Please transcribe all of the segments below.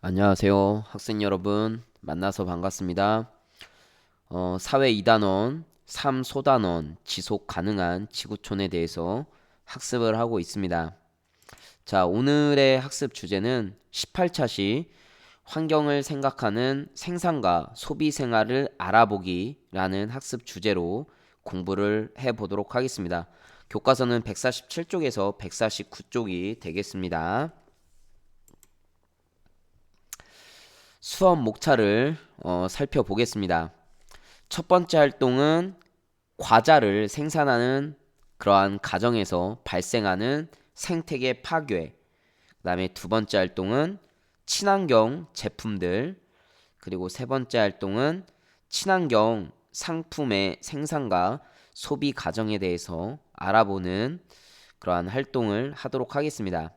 안녕하세요. 학생 여러분. 만나서 반갑습니다. 사회 2단원, 3소단원, 지속 가능한 지구촌에 대해서 학습을 하고 있습니다. 자, 오늘의 학습 주제는 18차시 환경을 생각하는 생산과 소비 생활을 알아보기라는 학습 주제로 공부를 해보도록 하겠습니다. 교과서는 147쪽에서 149쪽이 되겠습니다. 수업 목차를 살펴보겠습니다. 첫 번째 활동은 과자를 생산하는 그러한 과정에서 발생하는 생태계 파괴. 그 다음에 두 번째 활동은 친환경 제품들. 그리고 세 번째 활동은 친환경 상품의 생산과 소비 과정에 대해서 알아보는 그러한 활동을 하도록 하겠습니다.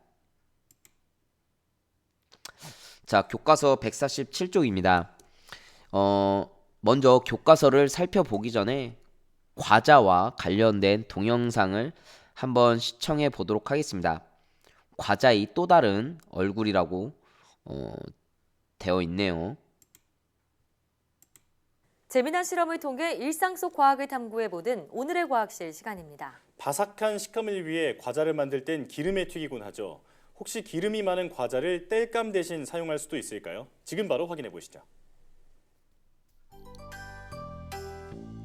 자, 교과서 147쪽입니다. 먼저 교과서를 살펴보기 전에 과자와 관련된 동영상을 한번 시청해 보도록 하겠습니다. 과자의 또 다른 얼굴이라고 되어 있네요. 재미난 실험을 통해 일상 속 과학을 탐구해보는 오늘의 과학실 시간입니다. 바삭한 식감을 위해 과자를 만들 땐 기름에 튀기곤 하죠. 혹시 기름이 많은 과자를 땔감 대신 사용할 수도 있을까요? 지금 바로 확인해 보시죠.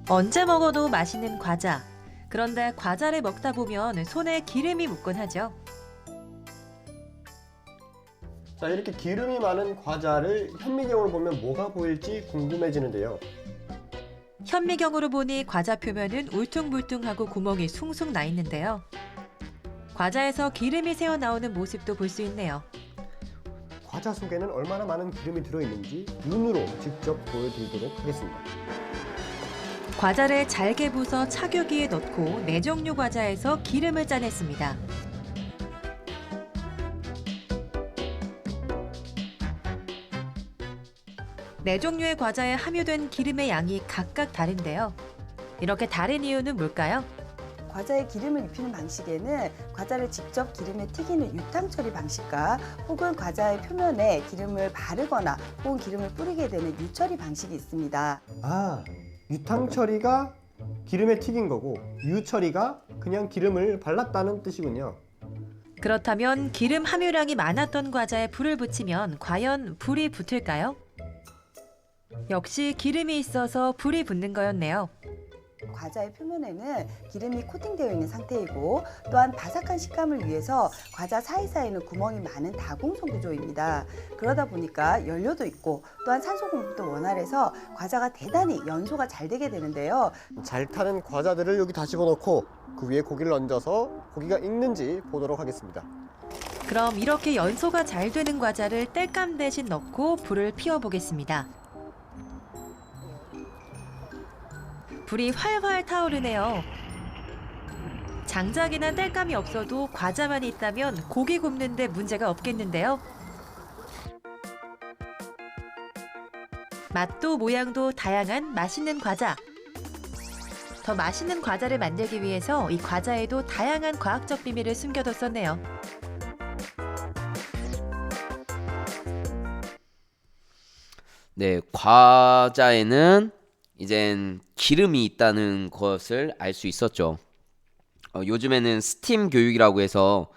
언제 먹어도 맛있는 과자. 그런데 과자를 먹다 보면 손에 기름이 묻곤 하죠. 자, 이렇게 기름이 많은 과자를 현미경으로 보면 뭐가 보일지 궁금해지는데요. 현미경으로 보니 과자 표면은 울퉁불퉁하고 구멍이 숭숭 나 있는데요. 과자에서 기름이 새어나오는 모습도 볼 수 있네요. 과자 속에는 얼마나 많은 기름이 들어있는지 눈으로 직접 보여드리도록 하겠습니다. 과자를 잘게 부숴 차교기에 넣고 4종류 과자에서 기름을 짜냈습니다. 네 종류의 과자에 함유된 기름의 양이 각각 다른데요. 이렇게 다른 이유는 뭘까요? 과자에 기름을 입히는 방식에는 과자를 직접 기름에 튀기는 유탕 처리 방식과 혹은 과자의 표면에 기름을 바르거나 혹은 기름을 뿌리게 되는 유처리 방식이 있습니다. 아, 유탕 처리가 기름에 튀긴 거고 유처리가 그냥 기름을 발랐다는 뜻이군요. 그렇다면 기름 함유량이 많았던 과자에 불을 붙이면 과연 불이 붙을까요? 역시 기름이 있어서 불이 붙는 거였네요. 과자의 표면에는 기름이 코팅되어 있는 상태이고 또한 바삭한 식감을 위해서 과자 사이사이는 구멍이 많은 다공성 구조입니다. 그러다 보니까 연료도 있고 또한 산소 공급도 원활해서 과자가 대단히 연소가 잘 되게 되는데요. 잘 타는 과자들을 여기 다 집어넣고 그 위에 고기를 얹어서 고기가 익는지 보도록 하겠습니다. 그럼 이렇게 연소가 잘 되는 과자를 땔감 대신 넣고 불을 피워보겠습니다. 불이 활활 타오르네요. 장작이나 땔감이 없어도 과자만 있다면 고기 굽는데 문제가 없겠는데요. 맛도 모양도 다양한 맛있는 과자. 더 맛있는 과자를 만들기 위해서 이 과자에도 다양한 과학적 비밀을 숨겨뒀었네요. 네, 과자에는 이젠 기름이 있다는 것을 알 수 있었죠. 요즘에는 스팀 교육이라고 해서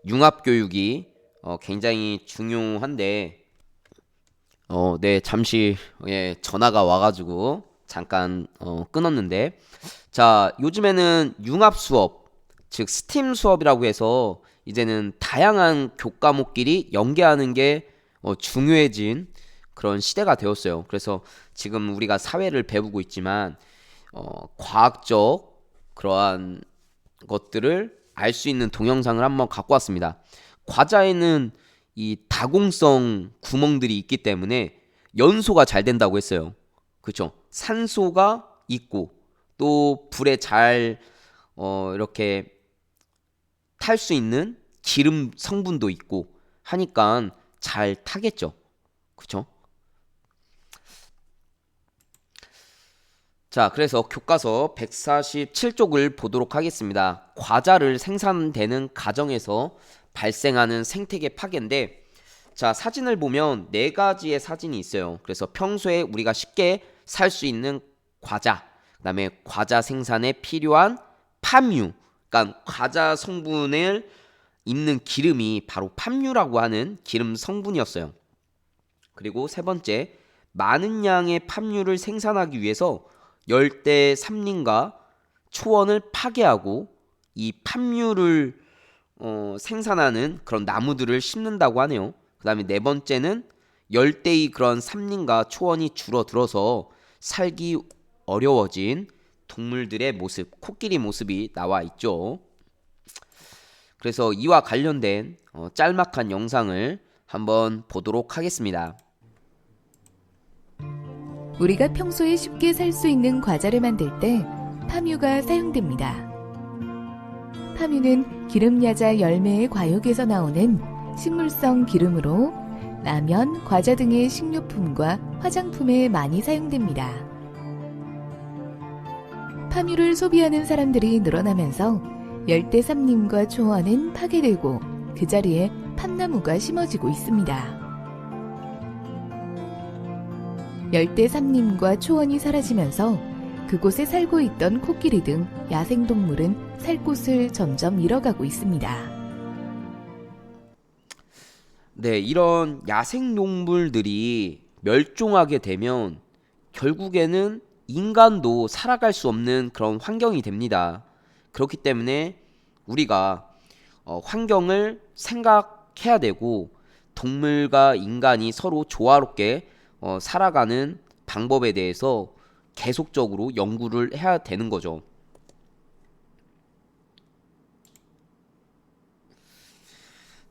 융합 교육이 굉장히 중요한데 네, 잠시 전화가 와가지고 잠깐 끊었는데, 자, 요즘에는 융합 수업, 즉 스팀 수업이라고 해서 이제는 다양한 교과목끼리 연계하는 게 중요해진 그런 시대가 되었어요. 그래서 지금 우리가 사회를 배우고 있지만 과학적 그러한 것들을 알 수 있는 동영상을 한번 갖고 왔습니다. 과자에는 이 다공성 구멍들이 있기 때문에 연소가 잘 된다고 했어요. 그렇죠? 산소가 있고 또 불에 잘 이렇게 탈 수 있는 기름 성분도 있고 하니까 잘 타겠죠. 그렇죠? 자, 그래서 교과서 147쪽을 보도록 하겠습니다. 과자를 생산되는 과정에서 발생하는 생태계 파괴인데, 자, 사진을 보면 4가지의 사진이 있어요. 그래서 평소에 우리가 쉽게 살 수 있는 과자, 그다음에 과자 생산에 필요한 팜유, 그러니까 과자 성분을 잇는 기름이 바로 팜유라고 하는 기름 성분이었어요. 그리고 세 번째, 많은 양의 팜유를 생산하기 위해서 열대 삼림과 초원을 파괴하고 이 팜유를 생산하는 그런 나무들을 심는다고 하네요. 그 다음에 네 번째는 열대의 그런 삼림과 초원이 줄어들어서 살기 어려워진 동물들의 모습, 코끼리 모습이 나와 있죠. 그래서 이와 관련된 짤막한 영상을 한번 보도록 하겠습니다. 우리가 평소에 쉽게 살 수 있는 과자를 만들 때 팜유가 사용됩니다. 팜유는 기름야자 열매의 과육에서 나오는 식물성 기름으로 라면, 과자 등의 식료품과 화장품에 많이 사용됩니다. 팜유를 소비하는 사람들이 늘어나면서 열대 삼림과 초원은 파괴되고 그 자리에 팜나무가 심어지고 있습니다. 열대 삼림과 초원이 사라지면서 그곳에 살고 있던 코끼리 등 야생동물은 살 곳을 점점 잃어가고 있습니다. 네, 이런 야생동물들이 멸종하게 되면 결국에는 인간도 살아갈 수 없는 그런 환경이 됩니다. 그렇기 때문에 우리가 환경을 생각해야 되고 동물과 인간이 서로 조화롭게 살아가는 방법에 대해서 계속적으로 연구를 해야 되는 거죠.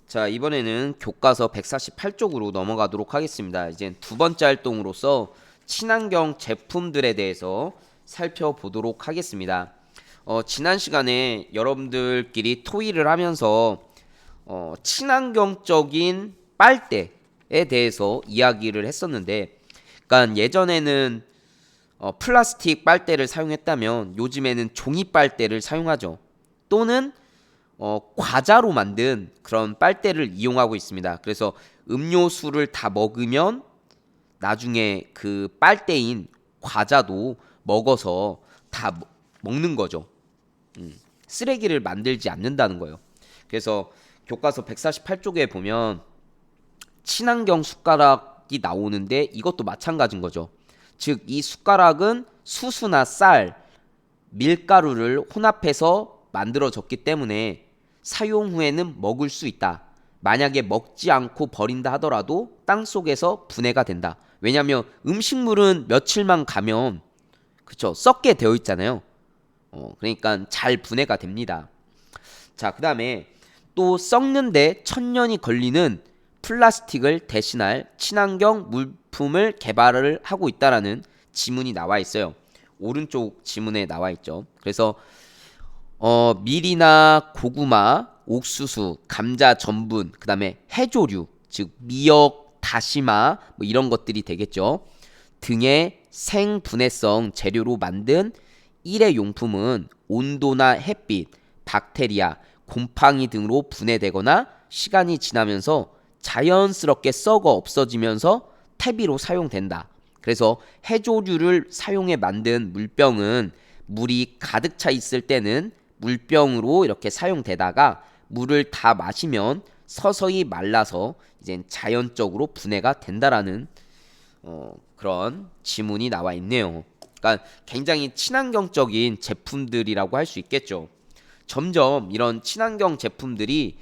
자, 이번에는 교과서 148쪽으로 넘어가도록 하겠습니다. 이제 두 번째 활동으로서 친환경 제품들에 대해서 살펴보도록 하겠습니다. 지난 시간에 여러분들끼리 토의를 하면서 친환경적인 빨대에 대해서 이야기를 했었는데, 그러니까 예전에는 플라스틱 빨대를 사용했다면 요즘에는 종이 빨대를 사용하죠. 또는 과자로 만든 그런 빨대를 이용하고 있습니다. 그래서 음료수를 다 먹으면 나중에 그 빨대인 과자도 먹어서 다 먹는 거죠. 쓰레기를 만들지 않는다는 거예요. 그래서 교과서 148쪽에 보면 친환경 숟가락이 나오는데 이것도 마찬가지인 거죠. 즉, 이 숟가락은 수수나 쌀, 밀가루를 혼합해서 만들어졌기 때문에 사용 후에는 먹을 수 있다. 만약에 먹지 않고 버린다 하더라도 땅속에서 분해가 된다. 왜냐하면 음식물은 며칠만 가면 그쵸, 썩게 되어 있잖아요. 그러니까 잘 분해가 됩니다. 자, 그 다음에 또 썩는데 1000년이 걸리는 플라스틱을 대신할 친환경 물품을 개발을 하고 있다라는 지문이 나와 있어요. 오른쪽 지문에 나와 있죠. 그래서 밀이나 고구마, 옥수수, 감자 전분, 그 다음에 해조류, 즉 미역, 다시마 뭐 이런 것들이 되겠죠. 등의 생분해성 재료로 만든 일회용품은 온도나 햇빛, 박테리아, 곰팡이 등으로 분해되거나 시간이 지나면서 자연스럽게 썩어 없어지면서 퇴비로 사용된다. 그래서 해조류를 사용해 만든 물병은 물이 가득 차 있을 때는 물병으로 이렇게 사용되다가 물을 다 마시면 서서히 말라서 이제 자연적으로 분해가 된다라는 그런 지문이 나와 있네요. 그러니까 굉장히 친환경적인 제품들이라고 할 수 있겠죠. 점점 이런 친환경 제품들이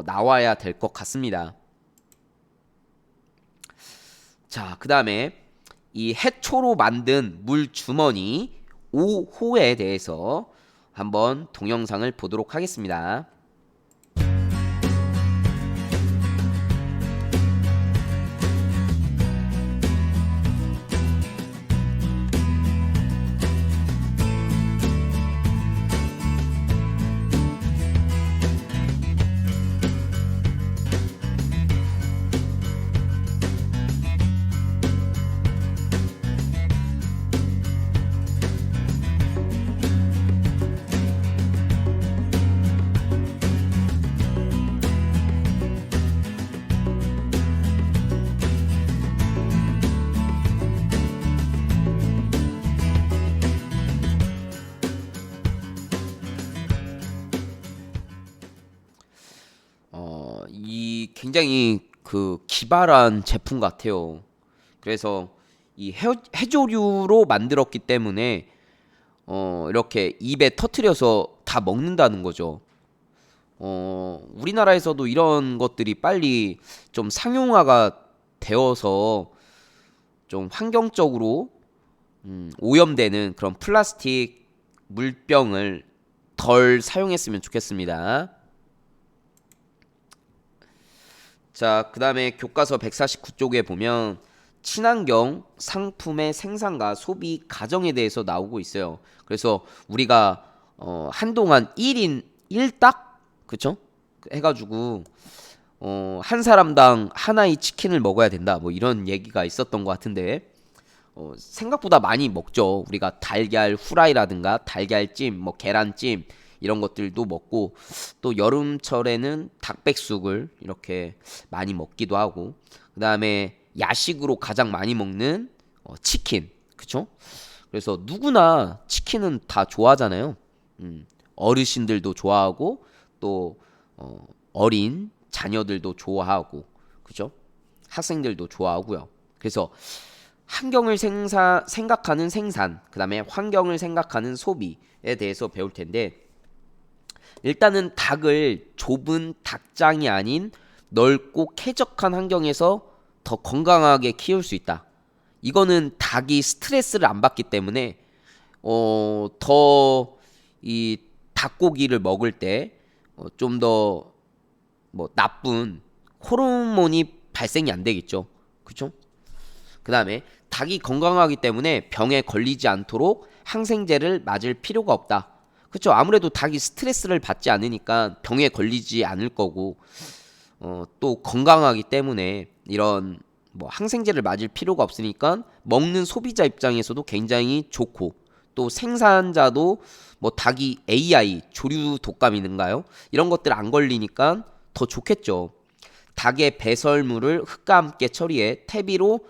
나와야 될 것 같습니다. 자, 그 다음에 이 해초로 만든 물 주머니 5호에 대해서 한번 동영상을 보도록 하겠습니다. 굉장히 그 기발한 제품 같아요. 그래서 이 해조류로 만들었기 때문에 이렇게 입에 터트려서 다 먹는다는 거죠. 우리나라에서도 이런 것들이 빨리 좀 상용화가 되어서 좀 환경적으로 오염되는 그런 플라스틱 물병을 덜 사용했으면 좋겠습니다. 자, 그 다음에 교과서 149쪽에 보면 친환경 상품의 생산과 소비 과정에 대해서 나오고 있어요. 그래서 우리가 한동안 1인 1닭 그쵸? 해가지고 한 사람당 하나의 치킨을 먹어야 된다 뭐 이런 얘기가 있었던 것 같은데 생각보다 많이 먹죠. 우리가 달걀 후라이라든가 달걀찜, 뭐 계란찜 이런 것들도 먹고 또 여름철에는 닭백숙을 이렇게 많이 먹기도 하고 그 다음에 야식으로 가장 많이 먹는 치킨 그쵸? 그래서 누구나 치킨은 다 좋아하잖아요. 어르신들도 좋아하고 또 어린 자녀들도 좋아하고 그죠? 학생들도 좋아하고요. 그래서 환경을 생각하는 생산, 그 다음에 환경을 생각하는 소비에 대해서 배울 텐데 일단은 닭을 좁은 닭장이 아닌 넓고 쾌적한 환경에서 더 건강하게 키울 수 있다. 이거는 닭이 스트레스를 안 받기 때문에 더 이 닭고기를 먹을 때 좀 더 뭐 나쁜 호르몬이 발생이 안 되겠죠. 그쵸? 그 다음에 닭이 건강하기 때문에 병에 걸리지 않도록 항생제를 맞을 필요가 없다. 그쵸? 아무래도 닭이 스트레스를 받지 않으니까 병에 걸리지 않을 거고 또 건강하기 때문에 이런 뭐 항생제를 맞을 필요가 없으니까 먹는 소비자 입장에서도 굉장히 좋고 또 생산자도 뭐 닭이 AI 조류 독감이는가요? 이런 것들 안 걸리니까 더 좋겠죠. 닭의 배설물을 흙과 함께 처리해 퇴비로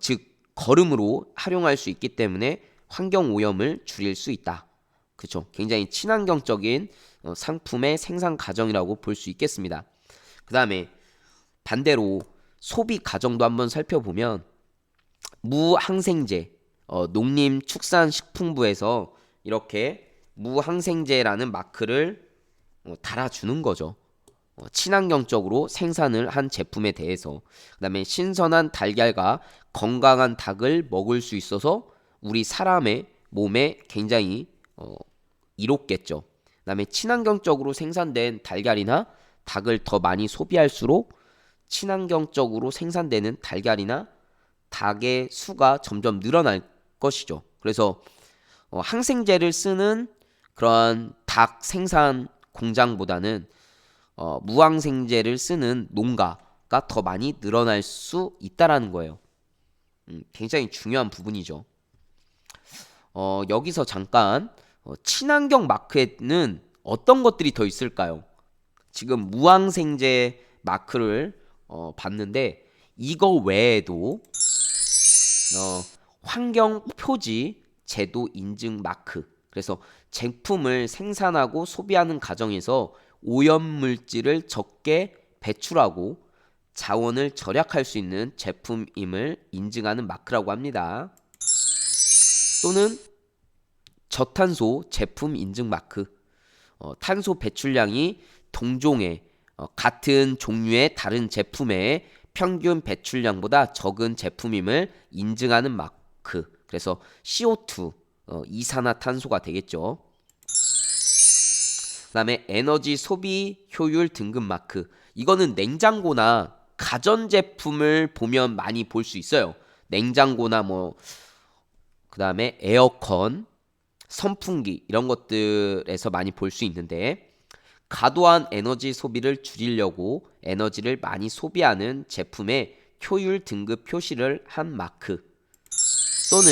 즉 거름으로 활용할 수 있기 때문에 환경 오염을 줄일 수 있다. 그렇죠? 굉장히 친환경적인 상품의 생산 과정이라고 볼 수 있겠습니다. 그 다음에 반대로 소비 과정도 한번 살펴보면 무항생제 농림축산식품부에서 이렇게 무항생제라는 마크를 달아주는 거죠. 친환경적으로 생산을 한 제품에 대해서 그 다음에 신선한 달걀과 건강한 닭을 먹을 수 있어서 우리 사람의 몸에 굉장히 이롭겠죠. 그 다음에 친환경적으로 생산된 달걀이나 닭을 더 많이 소비할수록 친환경적으로 생산되는 달걀이나 닭의 수가 점점 늘어날 것이죠. 그래서 항생제를 쓰는 그러한 닭 생산 공장보다는 무항생제를 쓰는 농가가 더 많이 늘어날 수 있다라는 거예요. 굉장히 중요한 부분이죠. 여기서 잠깐 친환경 마크에는 어떤 것들이 더 있을까요? 지금 무항생제 마크를 봤는데 이거 외에도 환경 표지 제도 인증 마크 그래서 제품을 생산하고 소비하는 과정에서 오염물질을 적게 배출하고 자원을 절약할 수 있는 제품임을 인증하는 마크라고 합니다. 또는 저탄소 제품 인증 마크 탄소 배출량이 동종의 같은 종류의 다른 제품의 평균 배출량보다 적은 제품임을 인증하는 마크 그래서 CO2 이산화탄소가 되겠죠. 그 다음에 에너지 소비 효율 등급 마크 이거는 냉장고나 가전제품을 보면 많이 볼 수 있어요. 냉장고나 뭐 그 다음에 에어컨, 선풍기 이런 것들에서 많이 볼 수 있는데 과도한 에너지 소비를 줄이려고 에너지를 많이 소비하는 제품의 효율 등급 표시를 한 마크 또는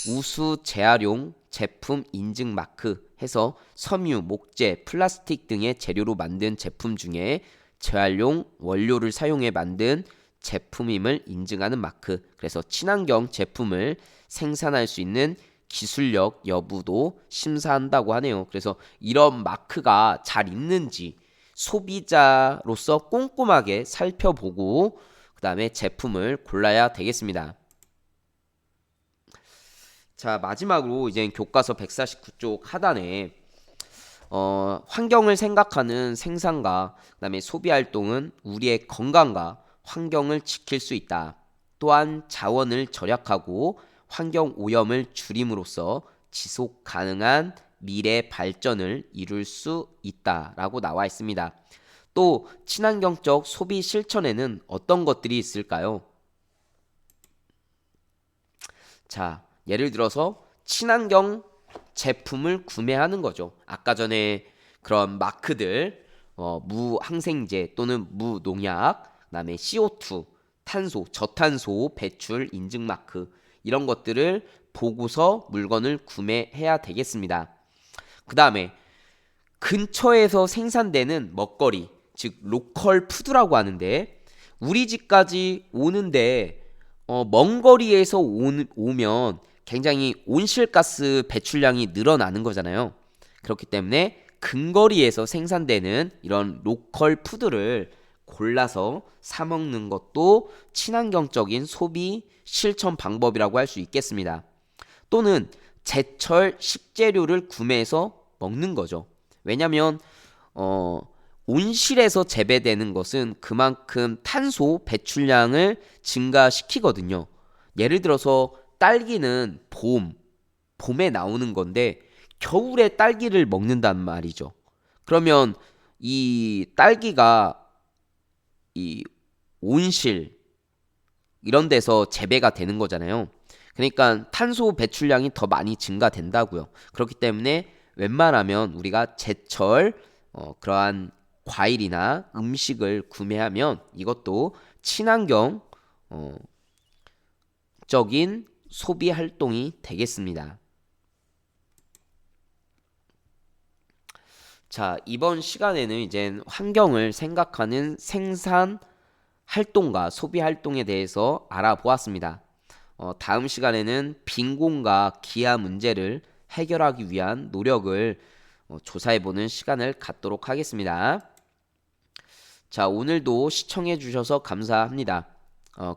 우수 재활용 제품 인증 마크 해서 섬유, 목재, 플라스틱 등의 재료로 만든 제품 중에 재활용 원료를 사용해 만든 제품임을 인증하는 마크 그래서 친환경 제품을 생산할 수 있는 기술력 여부도 심사한다고 하네요. 그래서 이런 마크가 잘 있는지 소비자로서 꼼꼼하게 살펴보고 그 다음에 제품을 골라야 되겠습니다. 자, 마지막으로 이제 교과서 149쪽 하단에 환경을 생각하는 생산과 그다음에 소비 활동은 우리의 건강과 환경을 지킬 수 있다. 또한 자원을 절약하고 환경 오염을 줄임으로써 지속 가능한 미래 발전을 이룰 수 있다라고 나와 있습니다. 또 친환경적 소비 실천에는 어떤 것들이 있을까요? 자, 예를 들어서 친환경 제품을 구매하는 거죠. 아까 전에 그런 마크들 무항생제 또는 무농약, 그다음에 CO2, 탄소, 저탄소 배출 인증 마크 이런 것들을 보고서 물건을 구매해야 되겠습니다. 그다음에 근처에서 생산되는 먹거리, 즉 로컬 푸드라고 하는데 우리 집까지 오는데 먼 거리에서 오면 굉장히 온실가스 배출량이 늘어나는 거잖아요. 그렇기 때문에 근거리에서 생산되는 이런 로컬 푸드를 골라서 사 먹는 것도 친환경적인 소비 실천 방법이라고 할 수 있겠습니다. 또는 제철 식재료를 구매해서 먹는 거죠. 왜냐하면 온실에서 재배되는 것은 그만큼 탄소 배출량을 증가시키거든요. 예를 들어서 딸기는 봄에 나오는 건데 겨울에 딸기를 먹는단 말이죠. 그러면 이 딸기가 이 온실 이런 데서 재배가 되는 거잖아요. 그러니까 탄소 배출량이 더 많이 증가된다고요. 그렇기 때문에 웬만하면 우리가 제철 그러한 과일이나 음식을 구매하면 이것도 친환경 적인 소비 활동이 되겠습니다. 자, 이번 시간에는 이제 환경을 생각하는 생산 활동과 소비 활동에 대해서 알아보았습니다. 다음 시간에는 빈곤과 기아 문제를 해결하기 위한 노력을 조사해보는 시간을 갖도록 하겠습니다. 자, 오늘도 시청해 주셔서 감사합니다.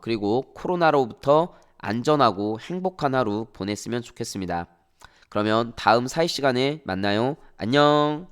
그리고 코로나로부터 안전하고 행복한 하루 보냈으면 좋겠습니다. 그러면 다음 사회 시간에 만나요. 안녕.